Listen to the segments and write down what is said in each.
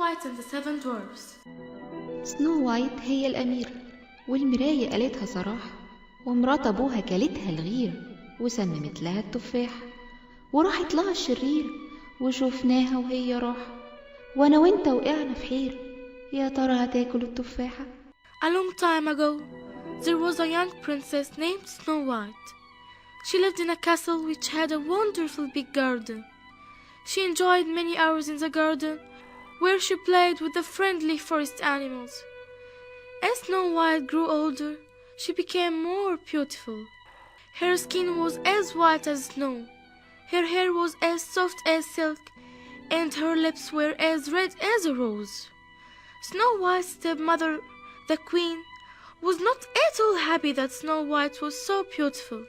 White and the Seven Dwarfs. سنووايت هي الأميرة، والمراية قالتها صراحة، ومرات أبوها كلتها الغيرة وسممت لها التفاح، وراحت لها الشريرة وشوفناها وهي راحة، وأنا وإنت وقعنا في حيرة، يا ترى هتاكل التفاحة؟ A long time ago, there was a young princess named Snow-White. She lived in a castle which had a wonderful big garden. She enjoyed many hours in the garden, where she played with the friendly forest animals. As Snow-White grew older, she became more beautiful. Her skin was as white as snow, her hair was as soft as silk, and her lips were as red as a rose. Snow-White's stepmother, the queen, was not at all happy that Snow-White was so beautiful.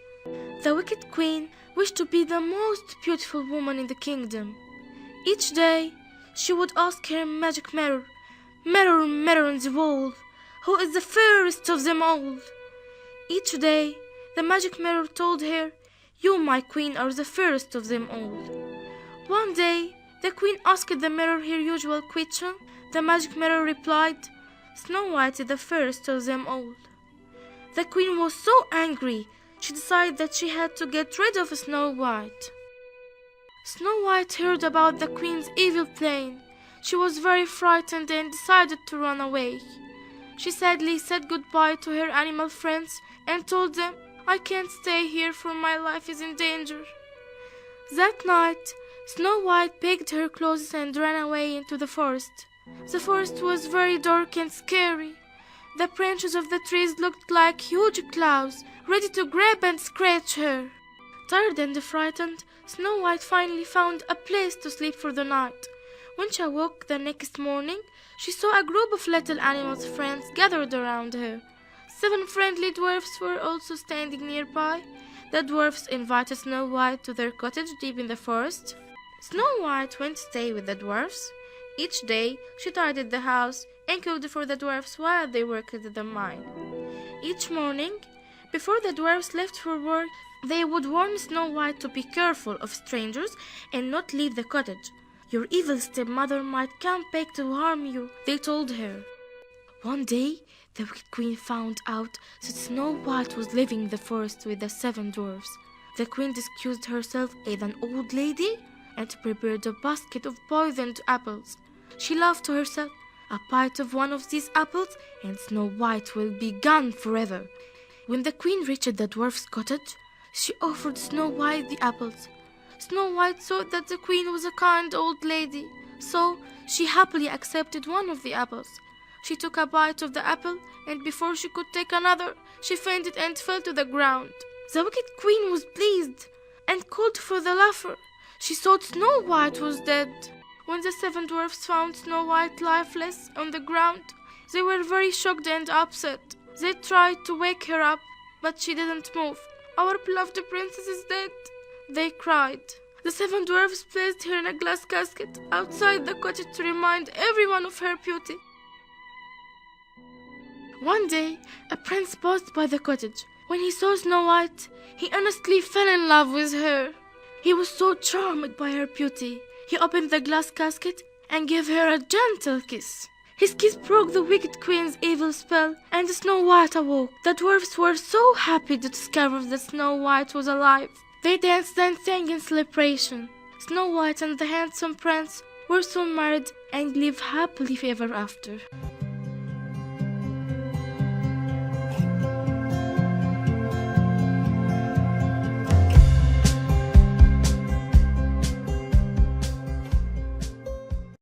The wicked queen wished to be the most beautiful woman in the kingdom. Each day, she would ask her magic mirror, "Mirror, mirror on the wall, who is the fairest of them all?" Each day, the magic mirror told her, "You, my queen, are the fairest of them all." One day, the queen asked the mirror her usual question. The magic mirror replied, "Snow-White is the fairest of them all." The queen was so angry, she decided that she had to get rid of Snow-White. Snow-White heard about the queen's evil plan. She was very frightened and decided to run away. She sadly said goodbye to her animal friends and told them, "I can't stay here, for my life is in danger." That night, Snow-White packed her clothes and ran away into the forest. The forest was very dark and scary. The branches of the trees looked like huge claws, ready to grab and scratch her. Tired and frightened, Snow-White finally found a place to sleep for the night. When she awoke the next morning, she saw a group of little animals' friends gathered around her. 7 friendly dwarfs were also standing nearby. The dwarfs invited Snow-White to their cottage deep in the forest. Snow-White went to stay with the dwarfs. Each day, she tidied the house and cooked for the dwarfs while they worked at the mine. Each morning, before the dwarfs left for work, they would warn Snow-White to be careful of strangers and not leave the cottage. "Your evil stepmother might come back to harm you," they told her. One day, the wicked queen found out that Snow-White was living in the forest with the 7 dwarfs. The queen disguised herself as an old lady and prepared a basket of poisoned apples. She laughed to herself, "A bite of one of these apples and Snow-White will be gone forever." When the queen reached the dwarf's cottage, she offered Snow-White the apples. Snow-White thought that the queen was a kind old lady, so she happily accepted one of the apples. She took a bite of the apple, and before she could take another, she fainted and fell to the ground. The wicked queen was pleased and called for the laugher. She thought Snow-White was dead. When the 7 dwarfs found Snow-White lifeless on the ground, they were very shocked and upset. They tried to wake her up, but she didn't move. "Our beloved princess is dead," they cried. The 7 dwarfs placed her in a glass casket outside the cottage to remind everyone of her beauty. One day, a prince passed by the cottage. When he saw Snow-White, he honestly fell in love with her. He was so charmed by her beauty. He opened the glass casket and gave her a gentle kiss. His kiss broke the wicked queen's evil spell, and Snow-White awoke. The dwarfs were so happy to discover that Snow-White was alive. They danced and sang in celebration. Snow-White and the handsome prince were soon married and lived happily ever after.